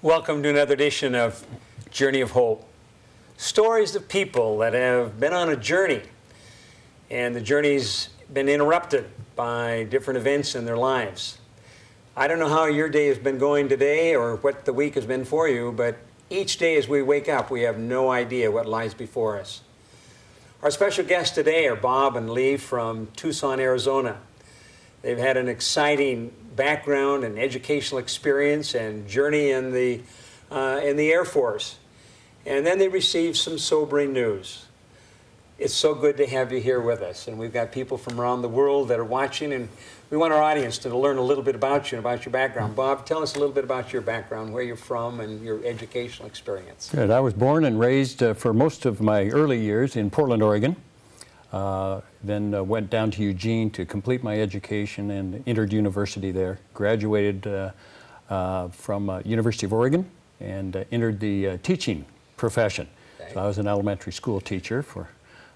Welcome to another edition of Journey of Hope. Stories of people that have been on a journey, and the journey's been interrupted by different events in their lives. I don't know how your day has been going today or what the week has been for you, but each day as we wake up, we have no idea what lies before us. Our special guests today are Bob and Lee from Tucson, Arizona. They've had an exciting background and educational experience and journey in the Air Force. And then they received some sobering news. It's so good to have you here with us. And we've got people from around the world that are watching, and we want our audience to learn a little bit about you and about your background. Bob, tell us a little bit about your background, where you're from, and your educational experience. Good. I was born and raised for most of my early years in Portland, Oregon. Then went down to Eugene to complete my education and entered university there. Graduated from University of Oregon and entered the teaching profession. Okay. So I was an elementary school teacher for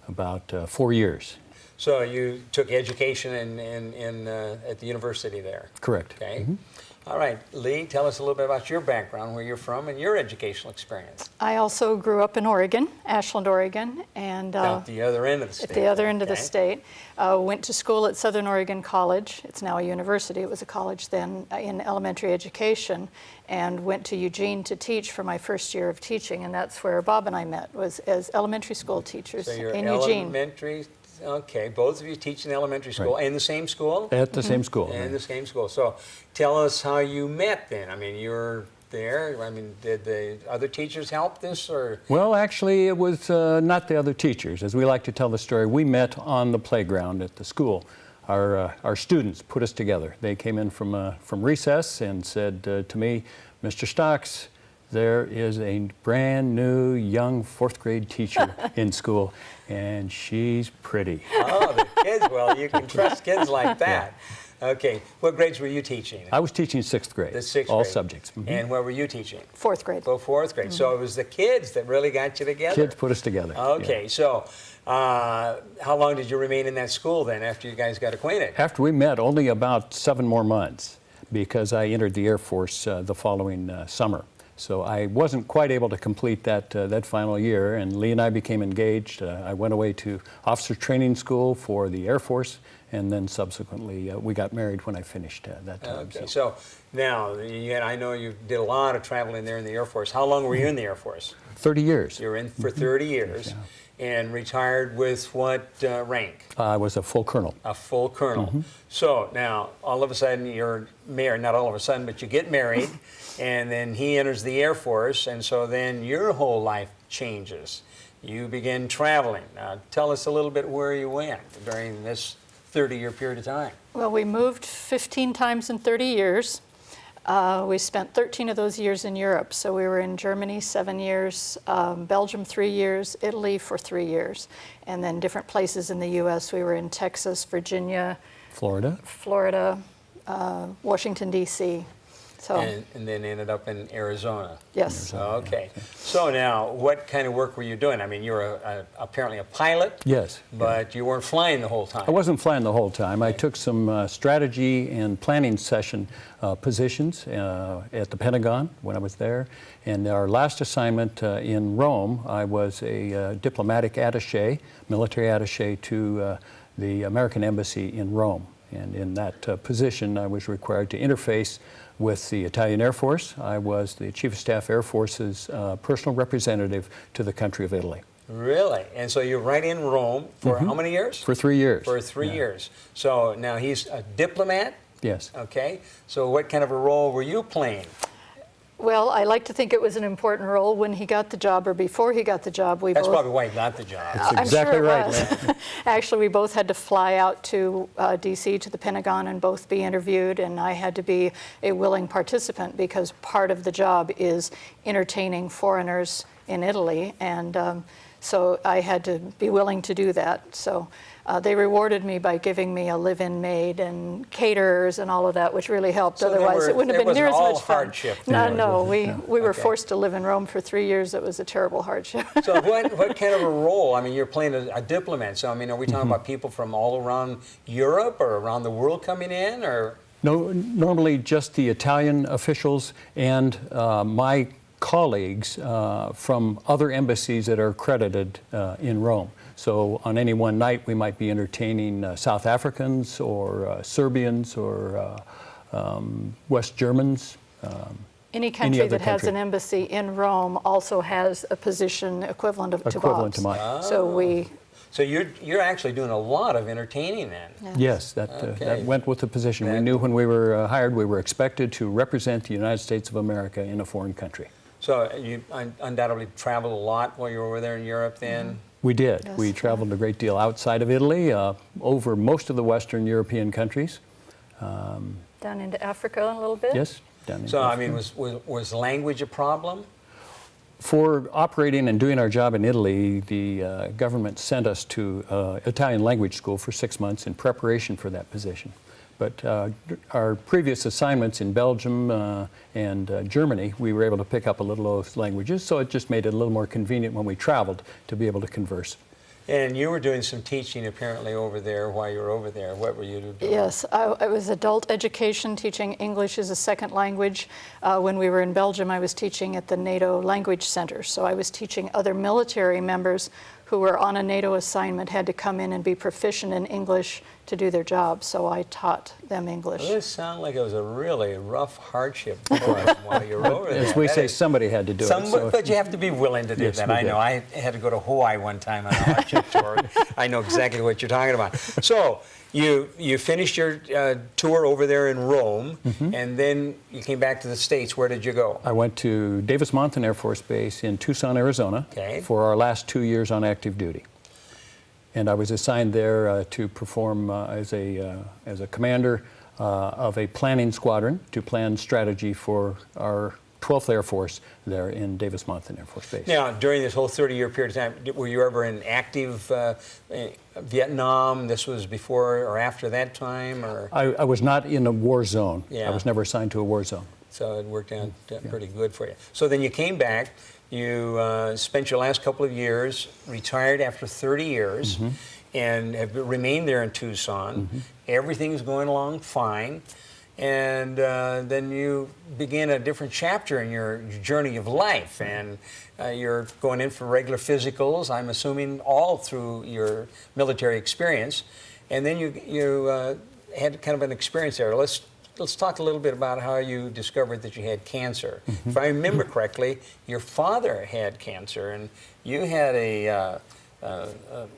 about 4 years. So you took education at the university there? Correct. Okay. Mm-hmm. All right, Lee, tell us a little bit about your background, where you're from, and your educational experience. I also grew up in Oregon, Ashland, Oregon, and at the other end of the state. At the other end of the state. Went to school at Southern Oregon College. It's now a university. It was a college then in elementary education, and went to Eugene to teach for my first year of teaching, and that's where Bob and I met, was as elementary school teachers in Eugene. Elementary. Okay, both of you teach in elementary school, right. In the same school? At the same school. In the same school. So tell us how you met then. I mean, you were there. I mean, did the other teachers help this, or? Well, actually, it was not the other teachers. As we like to tell the story, we met on the playground at the school. Our students put us together. They came in from recess and said to me, Mr. Stocks, there is a brand new young fourth grade teacher in school, and she's pretty. Oh, the kids, well, you can trust kids like that. Yeah. Okay, what grades were you teaching? I was teaching sixth grade. The sixth all grade. subjects. Mm-hmm. And where were you teaching? Fourth grade. Well, fourth grade. Mm-hmm. So it was the kids that really got you together? Kids put us together. Okay, yeah. So how long did you remain in that school then after you guys got acquainted? After we met, only about 7 more months, because I entered the Air Force the following summer. So I wasn't quite able to complete that final year, and Lee and I became engaged. I went away to officer training school for the Air Force, and then subsequently we got married when I finished that time. Okay, so now, I know you did a lot of traveling there in the Air Force. How long were you in the Air Force? 30 years. You were in for 30 years. Yeah. And retired with what rank? I was a full colonel. A full colonel. Mm-hmm. So now, all of a sudden, you're married, not all of a sudden, but you get married, and then he enters the Air Force, and so then your whole life changes. You begin traveling. Now, tell us a little bit where you went during this 30-year period of time. Well, we moved 15 times in 30 years. We spent 13 of those years in Europe. So we were in Germany 7 years, Belgium 3 years, Italy for 3 years, and then different places in the U.S. We were in Texas, Virginia, Florida, Washington, D.C. So, and then ended up in Arizona. Yes. Okay. So now, what kind of work were you doing? I mean, you were apparently a pilot. Yes. But you weren't flying the whole time. I wasn't flying the whole time. I took some strategy and planning session positions at the Pentagon when I was there. And our last assignment in Rome, I was a diplomatic attaché, military attaché to the American Embassy in Rome. And in that position, I was required to interface with the Italian Air Force. I was the Chief of Staff Air Force's personal representative to the country of Italy. Really? And so you're right in Rome for how many years? For 3 years. For 3 years. So now he's a diplomat? Yes. Okay. So what kind of a role were you playing? Well, I like to think it was an important role when he got the job or before he got the job. That's probably why he got the job. That's exactly right, Lynn. Actually, we both had to fly out to D.C. to the Pentagon and both be interviewed, and I had to be a willing participant because part of the job is entertaining foreigners in Italy, and so I had to be willing to do that. So they rewarded me by giving me a live-in maid and caterers and all of that, which really helped. So otherwise, it wouldn't have been near as much fun. Hardship. No, we were forced to live in Rome for 3 years. It was a terrible hardship. So what kind of a role? I mean, you're playing a diplomat. So I mean, are we talking about people from all around Europe or around the world coming in, or? No, normally just the Italian officials and my colleagues from other embassies that are accredited in Rome. So on any one night, we might be entertaining South Africans or Serbians or West Germans. Any country other that has country. an embassy in Rome also has a position equivalent to Equivalent Bob's. to mine. So So you're actually doing a lot of entertaining then. Yes, that Okay. went with the position. We That- knew when we were hired, we were expected to represent the United States of America in a foreign country. So you undoubtedly traveled a lot while you were over there in Europe then? We did. Yes. We traveled a great deal outside of Italy, over most of the Western European countries. down into Africa a little bit? Yes, down in So, I Africa. mean, was language a problem? For operating and doing our job in Italy, the government sent us to Italian language school for 6 months in preparation for that position. But our previous assignments in Belgium and Germany, we were able to pick up a little of those languages, so it just made it a little more convenient when we traveled to be able to converse. And you were doing some teaching apparently over there while you were over there. What were you doing? Yes, I was adult education, teaching English as a second language. When we were in Belgium, I was teaching at the NATO Language Center. So I was teaching other military members who were on a NATO assignment, had to come in and be proficient in English to do their job. So I taught them English. Well, this sounded like it was a really rough hardship for them while you were over there. As we That say, is- somebody had to do it. so- But you have to be willing to do Yes, that. we I know. did. I had to go to Hawaii one time on a hardship tour. I know exactly what you're talking about. So you finished your tour over there in Rome, and then you came back to the States. Where did you go? I went to Davis-Monthan Air Force Base in Tucson, Arizona Okay. for our last 2 years on active duty. And I was assigned there to perform as a commander of a planning squadron to plan strategy for our 12th Air Force there in Davis-Monthan Air Force Base. Now, during this whole 30-year period of time, were you ever in active Vietnam? This was before or after that time? Or? I was not in a war zone. Yeah. I was never assigned to a war zone. So it worked out pretty good for you. So then you came back, you spent your last couple of years, retired after 30 years, and have remained there in Tucson. Everything's going along fine. And then you begin a different chapter in your journey of life. And you're going in for regular physicals, I'm assuming all through your military experience. And then you had kind of an experience there. Let's talk a little bit about how you discovered that you had cancer. If I remember correctly, your father had cancer, and you had a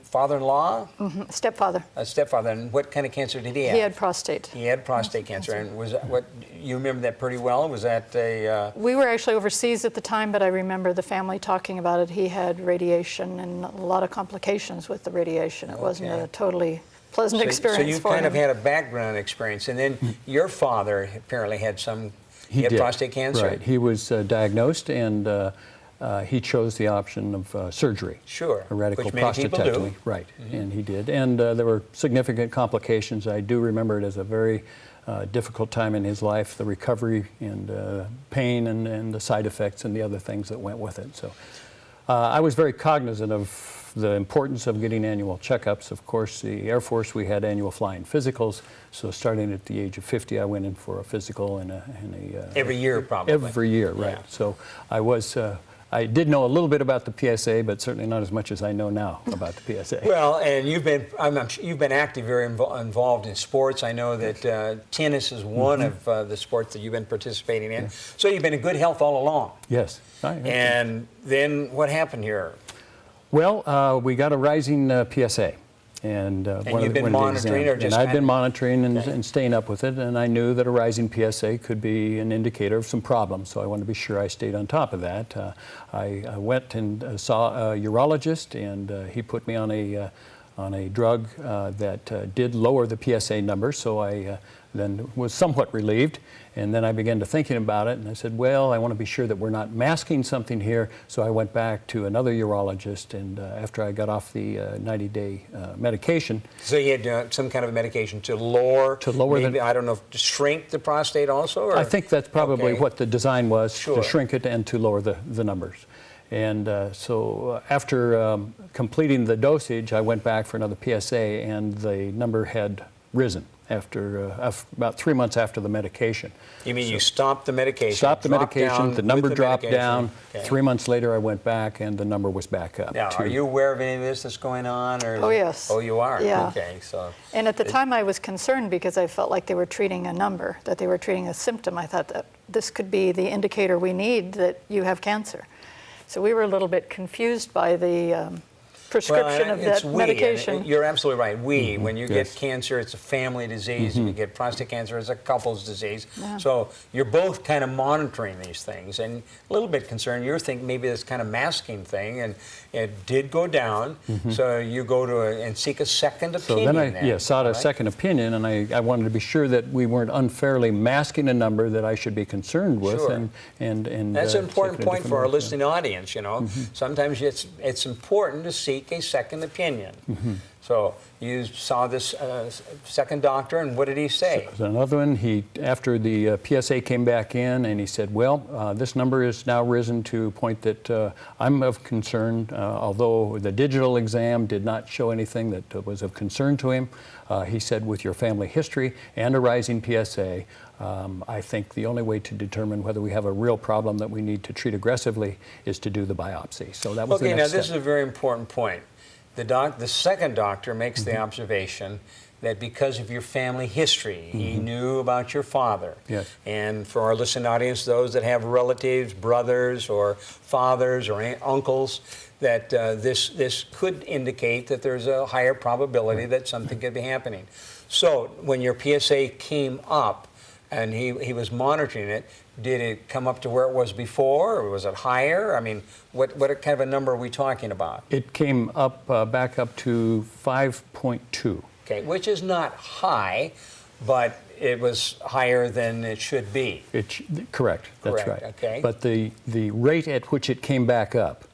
father-in-law, Stepfather. a stepfather. And what kind of cancer did he have? He had prostate. He had prostate cancer. And was that what you remember that pretty well? Was that a We were actually overseas at the time, but I remember the family talking about it. He had radiation and a lot of complications with the radiation. It wasn't Okay. a totally pleasant experience So you for kind him. of had a background experience, and then your father apparently had he had did. prostate cancer. Right. He was diagnosed, and he chose the option of surgery. Sure, A radical which many people do. prostatectomy. Right, and he did. And there were significant complications. I do remember it as a very difficult time in his life, the recovery and pain and the side effects and the other things that went with it. So I was very cognizant of the importance of getting annual checkups. Of course, the Air Force, we had annual flying physicals. So starting at the age of 50, I went in for a physical and a Every year, probably. every year, right. Yeah. So I did know a little bit about the PSA, but certainly not as much as I know now about the PSA. Well, and you've been active, very involved in sports. I know that tennis is one of the sports that you've been participating in. So you've been in good health all along. Yes. And then what happened here? Well, we got a rising PSA. And you've been monitoring or just And I've kind been of- monitoring and staying up with it, and I knew that a rising PSA could be an indicator of some problems, so I wanted to be sure I stayed on top of that. I went and saw a urologist, and he put me on a drug that did lower the PSA number, so I then was somewhat relieved. And then I began to thinking about it, and I said, well, I want to be sure that we're not masking something here. So I went back to another urologist, and after I got off the 90-day medication. So you had some kind of medication to lower maybe, I don't know, to shrink the prostate also? Or? I think that's probably Okay. what the design was, Sure. to shrink it and to lower the numbers. And so after completing the dosage, I went back for another PSA, and the number had risen after about 3 months after the medication. You mean you stopped the medication? Stopped the dropped medication, down the number with dropped medication. down. Okay. 3 months later, I went back, and the number was back up. Now, to- are you aware of any of this that's going on? Or Oh, yes. Oh, you are? Yeah. Okay, so. And at the time, I was concerned because I felt like they were treating a number, that they were treating a symptom. I thought that this could be the indicator we need that you have cancer. So we were a little bit confused by the prescription of it's that we, and medication. you're absolutely right. When you Yes. get cancer, it's a family disease. You get prostate cancer, it's a couple's disease. Yeah. So you're both kind of monitoring these things, and a little bit concerned. You're thinking maybe this kind of masking thing, and it did go down. So you go to and seek a second So opinion. then I sought a right? second opinion, and I wanted to be sure that we weren't unfairly masking a number that I should be concerned with. Sure. And That's an important taking a point different for our road. listening audience, you know. Sometimes it's important to seek a second opinion. So you saw this second doctor, and what did he say? So another one, after the PSA came back in, and he said, well, this number is now risen to a point that I'm of concern, although the digital exam did not show anything that was of concern to him. He said, with your family history and a rising PSA, I think the only way to determine whether we have a real problem that we need to treat aggressively is to do the biopsy. So that was the Okay, next now this step. is a very important point. The second doctor makes the observation that because of your family history, he knew about your father. Yes. And for our listening audience, those that have relatives, brothers or fathers or uncles, that this could indicate that there's a higher probability that something could be happening. So when your PSA came up and he was monitoring it, did it come up to where it was before, or was it higher? I mean, what kind of a number are we talking about? It came up, back up to 5.2. Okay, which is not high, but it was higher than it should be. Correct, that's Correct, right. okay. But the rate at which it came back up,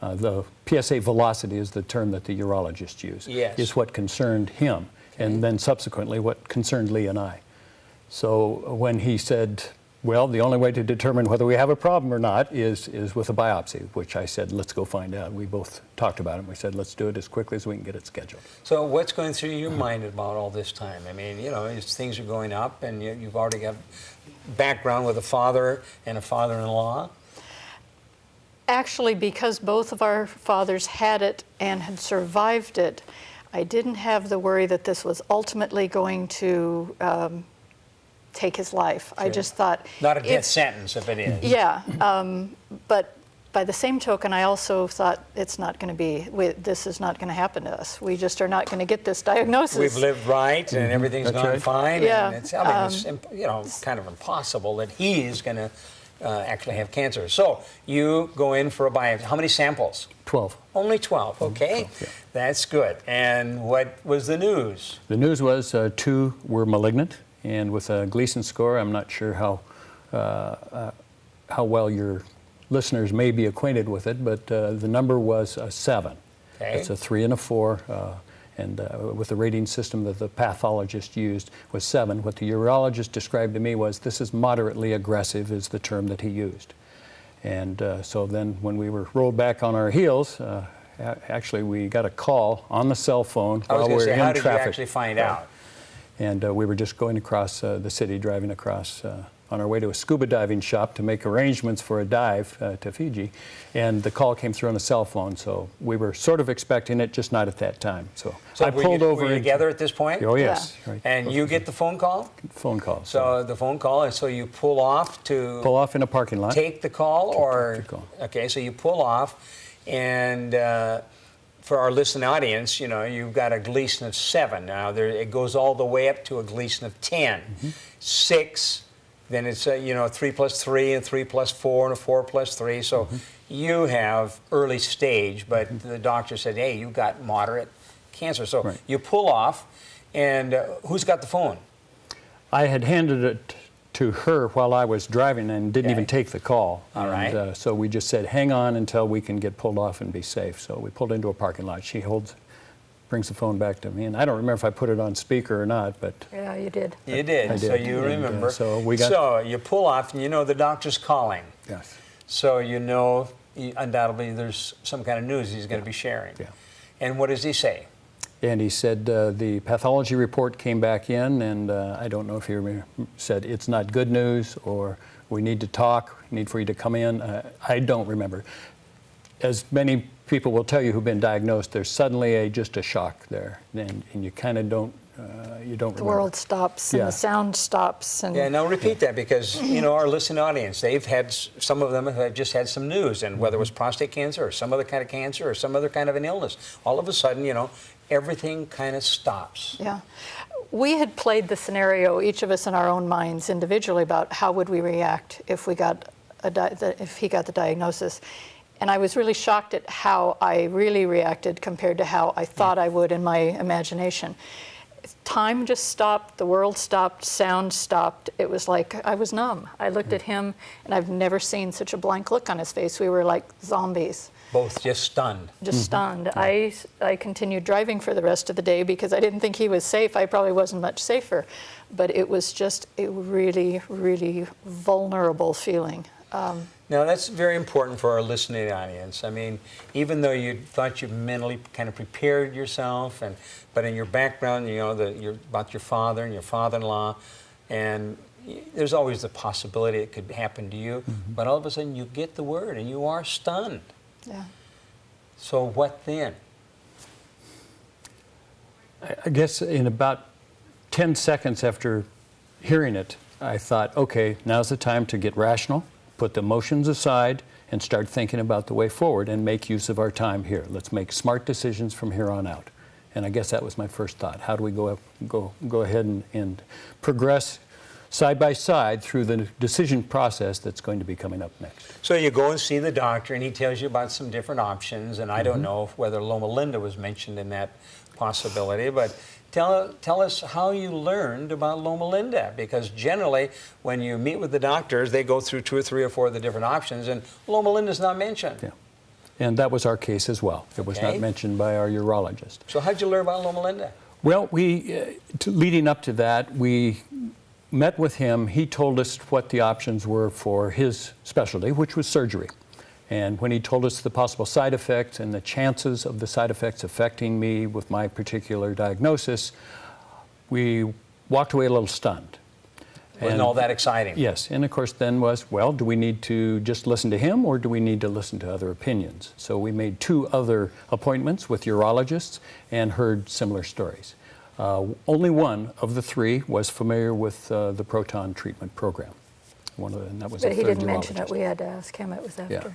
the PSA velocity is the term that the urologist used, Yes. is what concerned him, and then subsequently what concerned Lee and I. So when he said, well, the only way to determine whether we have a problem or not is with a biopsy, which I said, let's go find out. We both talked about it, and we said, let's do it as quickly as we can get it scheduled. So what's going through your mind about all this time? I mean, you know, as things are going up, and you've already got background with a father and a father-in-law. Actually, because both of our fathers had it and had survived it, I didn't have the worry that this was ultimately going to take his life. I just thought... Not a death sentence, if it is. Yeah, but by the same token, I also thought it's not going to be, this is not going to happen to us. We just are not going to get this diagnosis. We've lived right, and everything's That's gone right. fine. Yeah, And it's it's kind of impossible that he is going to actually have cancer. So you go in for a biopsy. How many samples? 12. Only 12, okay. 12, yeah. That's good. And what was the news? The news was 2 were malignant, and with a Gleason score, I'm not sure how well your listeners may be acquainted with it, but the number was 7. Okay. It's a 3 and a 4, and with the rating system that the pathologist used was 7. What the urologist described to me was, this is moderately aggressive, is the term that he used. And so then when we were rolled back on our heels, actually we got a call on the cell phone I was while we going were to say, in how did traffic. you actually find out? And we were just going across the city, driving across on our way to a scuba diving shop to make arrangements for a dive to Fiji. And the call came through on the cell phone, so we were sort of expecting it, just not at that time. So I pulled over. Were you together at this point? Oh, yes. Right. And you get the phone call? Phone call. So the phone call, and so you pull off to pull off in a parking lot. take the call, or the call. Okay, so you pull off, and for our listening audience, you know, you've got a Gleason of 7. Now it goes all the way up to a Gleason of 10, 6. Then it's 3 plus 3 and 3 plus 4 and a 4 plus 3. So you have early stage, but the doctor said, hey, you've got moderate cancer. So Right. you pull off, and who's got the phone? I had handed it to her while I was driving and didn't even take the call. All right. And, so we just said, hang on until we can get pulled off and be safe. So we pulled into a parking lot. She brings the phone back to me, and I don't remember if I put it on speaker or not, but Yeah, you did. You did, I so did. you And, remember. so we got- So you pull off, and you know the doctor's calling. yes. So you know undoubtedly there's some kind of news he's going to be sharing. Yeah. And what does he say? And he said the pathology report came back in, and I don't know if he said it's not good news or we need to talk, need for you to come in. I don't remember. As many people will tell you who've been diagnosed, there's suddenly just a shock there, and you kind of don't remember. The world stops and the sound stops. And Yeah, now repeat that because, our listening audience, they've had, some of them have just had some news, and whether it was prostate cancer or some other kind of cancer or some other kind of an illness, all of a sudden, everything kind of stops. Yeah. We had played the scenario, each of us in our own minds individually, about how would we react if we got if he got the diagnosis. And I was really shocked at how I really reacted compared to how I thought I would in my imagination. Time just stopped, the world stopped, sound stopped. It was like I was numb. I looked at him, and I've never seen such a blank look on his face. We were like zombies. Both just stunned. Just stunned. I continued driving for the rest of the day because I didn't think he was safe. I probably wasn't much safer. But it was just a really, really vulnerable feeling. Now, that's very important for our listening audience. I mean, even though you thought you mentally kind of prepared yourself, but in your background, you're about your father and your father-in-law, and there's always the possibility it could happen to you, but all of a sudden you get the word and you are stunned. Yeah. So what then? I guess in about 10 seconds after hearing it, I thought, okay, now's the time to get rational, put the emotions aside, and start thinking about the way forward and make use of our time here. Let's make smart decisions from here on out. And I guess that was my first thought. How do we go ahead and progress side by side through the decision process that's going to be coming up next? So you go and see the doctor, and he tells you about some different options, and I don't know whether Loma Linda was mentioned in that possibility, but tell us how you learned about Loma Linda, because generally when you meet with the doctors, they go through 2 or 3 or 4 of the different options, and Loma Linda's not mentioned. Yeah. And that was our case as well. It was not mentioned by our urologist. So how'd you learn about Loma Linda? Well, leading up to that, we met with him. He told us what the options were for his specialty, which was surgery. And when he told us the possible side effects and the chances of the side effects affecting me with my particular diagnosis, we walked away a little stunned. Wasn't all that exciting? Yes, and of course then was, well, do we need to just listen to him or do we need to listen to other opinions? So we made 2 other appointments with urologists and heard similar stories. Only one of the 3 was familiar with the proton treatment program. And that was But a he third didn't mention it. urologist. We had to ask him. It was after. Yeah.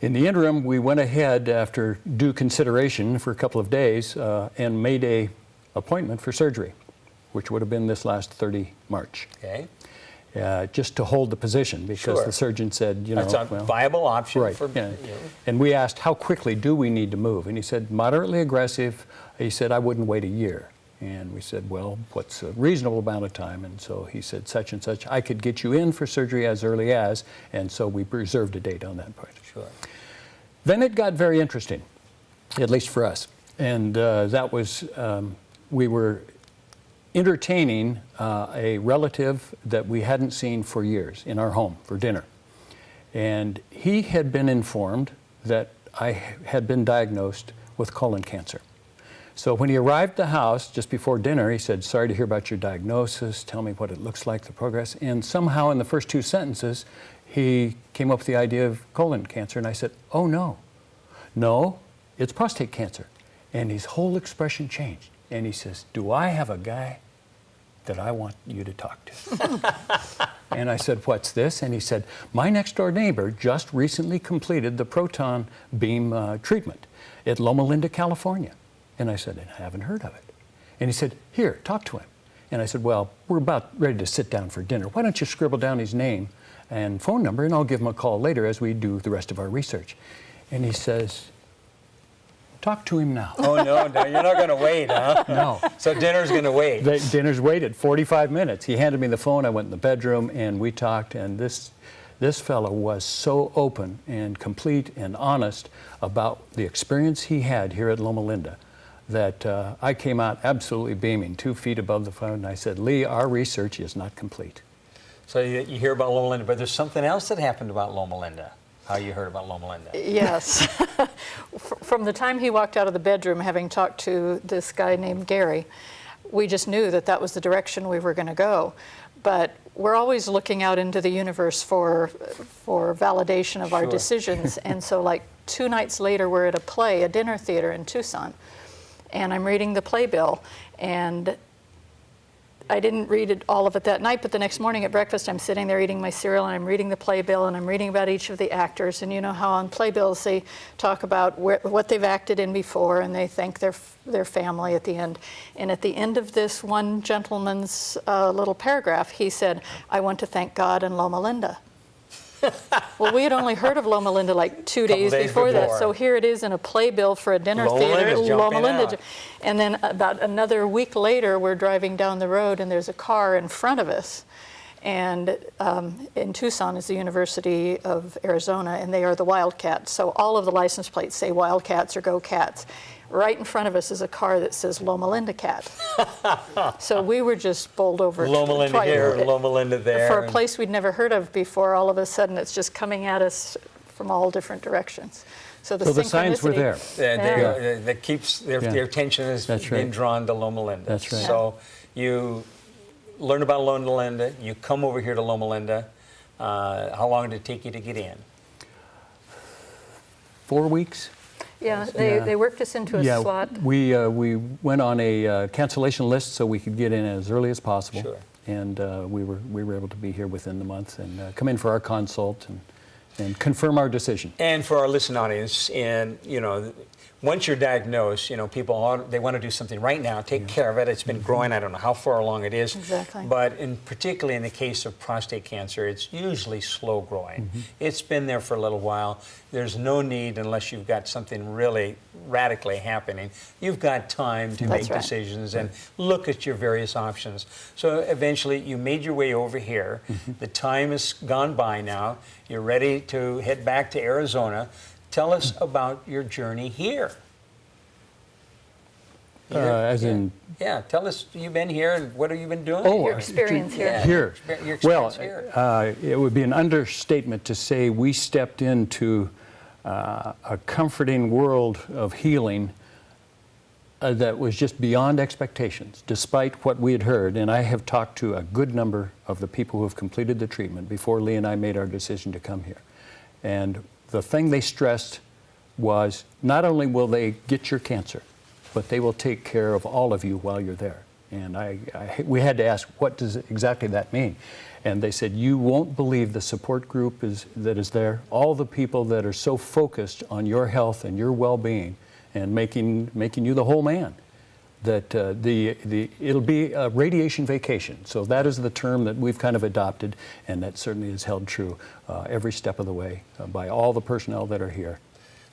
In the interim, we went ahead after due consideration for a couple of days and made a appointment for surgery, which would have been this last 30 March. Okay. Just to hold the position because the surgeon said, That's a viable option right, for And we asked, how quickly do we need to move? And he said, moderately aggressive. He said, I wouldn't wait a year. And we said, well, what's a reasonable amount of time? And so he said, such and such. I could get you in for surgery as early as, and so we reserved a date on that point. Sure. Then it got very interesting, at least for us. And that was, we were entertaining a relative that we hadn't seen for years in our home for dinner. And he had been informed that I had been diagnosed with colon cancer. So when he arrived at the house just before dinner, he said, sorry to hear about your diagnosis, tell me what it looks like, the progress. And somehow in the first 2 sentences, he came up with the idea of colon cancer. And I said, oh no, it's prostate cancer. And his whole expression changed. And he says, do I have a guy that I want you to talk to? And I said, what's this? And he said, my next door neighbor just recently completed the proton beam treatment at Loma Linda, California. And I said, I haven't heard of it. And he said, here, talk to him. And I said, well, we're about ready to sit down for dinner. Why don't you scribble down his name and phone number, and I'll give him a call later as we do the rest of our research. And he says, talk to him now. Oh, no, you're not going to wait, huh? No. So dinner's going to wait. Dinner's waited 45 minutes. He handed me the phone. I went in the bedroom, and we talked, and this fellow was so open and complete and honest about the experience he had here at Loma Linda that I came out absolutely beaming, 2 feet above the phone, and I said, Lee, our research is not complete. So you hear about Loma Linda, but there's something else that happened about Loma Linda. how you heard about Loma Linda. Yes. From the time he walked out of the bedroom, having talked to this guy named Gary, we just knew that that was the direction we were going to go. But we're always looking out into the universe for validation of our decisions. And so like 2 nights later, we're at a play, a dinner theater in Tucson, and I'm reading the playbill. And I didn't read it, all of it that night, but the next morning at breakfast, I'm sitting there eating my cereal, and I'm reading the playbill, and I'm reading about each of the actors. And you know how on playbills they talk about what they've acted in before, and they thank their family at the end. And at the end of this one gentleman's little paragraph, he said, "I want to thank God and Loma Linda." Well, we had only heard of Loma Linda like 2 days before that, so here it is in a playbill for a dinner theater. Loma Linda. And then about another week later, we're driving down the road, and there's a car in front of us. And in Tucson is the University of Arizona, and they are the Wildcats. So all of the license plates say Wildcats or Go Cats. Right in front of us is a car that says Loma Linda Cat. So we were just bowled over. Loma Linda here, Loma Linda there. For a place we'd never heard of before, all of a sudden it's just coming at us from all different directions. So the signs were there. That keeps their attention has been drawn to Loma Linda. That's right. So you learn about Loma Linda, you come over here to Loma Linda. How long did it take you to get in? 4 weeks. Yeah, they worked us into a slot. We went on a cancellation list so we could get in as early as possible. Sure. And we were able to be here within the month and come in for our consult and confirm our decision. And for our listening audience, and you know, once you're diagnosed, you know, people they want to do something right now, take care of it. It's been growing. I don't know how far along it is. Exactly. But particularly in the case of prostate cancer, it's usually slow growing. It's been there for a little while. There's no need, unless you've got something really radically happening. You've got time to make decisions and look at your various options. So eventually you made your way over here. The time has gone by now. You're ready to head back to Arizona. Tell us about your journey here. As in? Yeah, tell us, you've been here and what have you been doing? Your experience here. Here. Your experience here. It would be an understatement to say we stepped into a comforting world of healing that was just beyond expectations, despite what we had heard. And I have talked to a good number of the people who have completed the treatment before Lee and I made our decision to come here. And the thing they stressed was not only will they get your cancer, but they will take care of all of you while you're there. And we had to ask, what does exactly that mean? And they said, you won't believe the support group that is there, all the people that are so focused on your health and your well-being and making you the whole man, that it'll be a radiation vacation. So that is the term that we've kind of adopted, and that certainly is held true every step of the way by all the personnel that are here.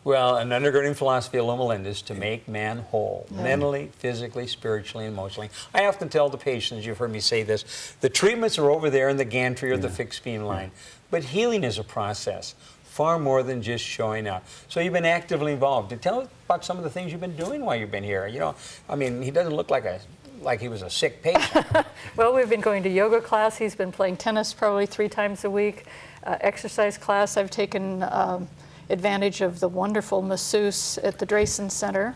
Well, an undergirding philosophy of Loma Linda is to make man whole, mentally, physically, spiritually, and emotionally. I often tell the patients, you've heard me say this, the treatments are over there in the gantry or the fixed beam line, but healing is a process, far more than just showing up. So you've been actively involved. Tell us about some of the things you've been doing while you've been here. You know, I mean, he doesn't look like he was a sick patient. Well, we've been going to yoga class. He's been playing tennis probably 3 times a week. Exercise class, I've taken advantage of the wonderful masseuse at the Drayson Center.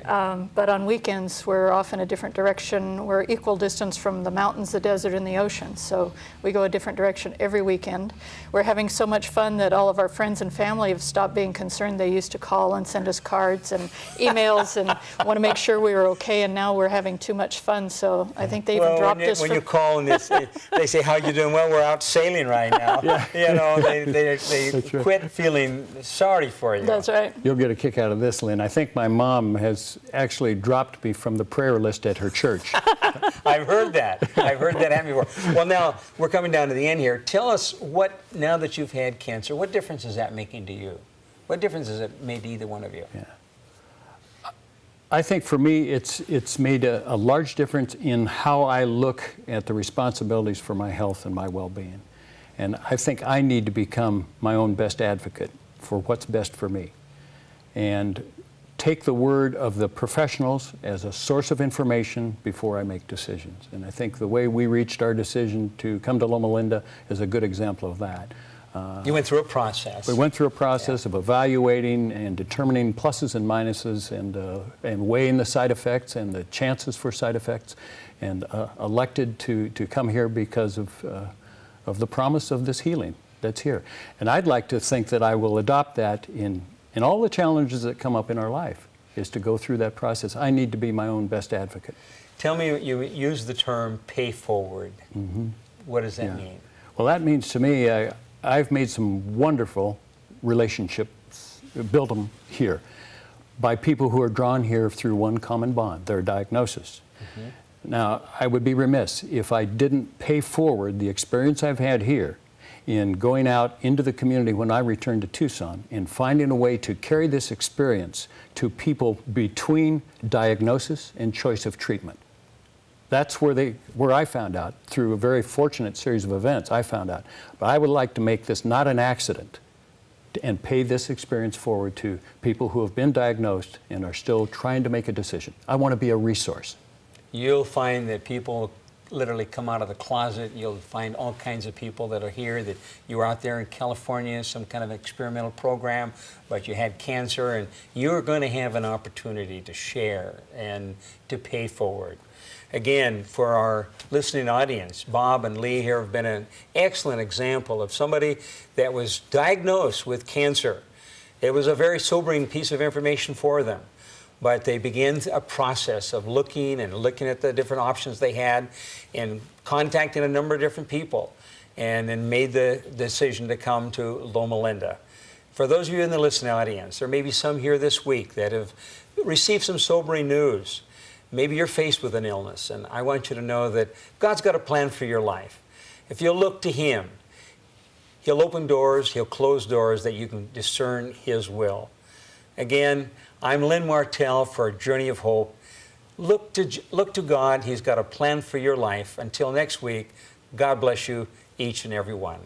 But on weekends, we're off in a different direction. We're equal distance from the mountains, the desert, and the ocean. So we go a different direction every weekend. We're having so much fun that all of our friends and family have stopped being concerned. They used to call and send us cards and emails and want to make sure we were okay. And now we're having too much fun. So I think they even dropped us. When you call and they say, how you doing? Well, we're out sailing right now. You know, they quit feeling sorry for you. That's right. You'll get a kick out of this, Lynn. I think my mom has actually dropped me from the prayer list at her church. I've heard that. I've heard that happen before. Well, now we're coming down to the end here. Tell us now that you've had cancer, what difference is that making to you? What difference has it made to either one of you? Yeah. I think for me, it's made a large difference in how I look at the responsibilities for my health and my well-being. And I think I need to become my own best advocate for what's best for me. And take the word of the professionals as a source of information before I make decisions. And I think the way we reached our decision to come to Loma Linda is a good example of that. You went through a process. We went through a process of evaluating and determining pluses and minuses and weighing the side effects and the chances for side effects, and elected to come here because of the promise of this healing that's here. And I'd like to think that I will adopt that in all the challenges that come up in our life, is to go through that process. I need to be my own best advocate. Tell me, you use the term pay forward. What does that mean? Well, that means to me, I've made some wonderful relationships, built them here, by people who are drawn here through one common bond, their diagnosis. Now, I would be remiss if I didn't pay forward the experience I've had here in going out into the community when I returned to Tucson and finding a way to carry this experience to people between diagnosis and choice of treatment. That's where I found out, through a very fortunate series of events, I found out. But I would like to make this not an accident and pay this experience forward to people who have been diagnosed and are still trying to make a decision. I want to be a resource. You'll find that people literally come out of the closet. You'll find all kinds of people that are here, that you were out there in California, some kind of experimental program, but you had cancer, and you're going to have an opportunity to share and to pay forward. Again, for our listening audience, Bob and Lee here have been an excellent example of somebody that was diagnosed with cancer. It was a very sobering piece of information for them, but they began a process of looking at the different options they had and contacting a number of different people, and then made the decision to come to Loma Linda. For those of you in the listening audience, there may be some here this week that have received some sobering news. Maybe you're faced with an illness, and I want you to know that God's got a plan for your life. If you'll look to Him, He'll open doors, He'll close doors that you can discern His will. Again, I'm Lynn Martell for Journey of Hope. Look to God. He's got a plan for your life. Until next week, God bless you, each and every one.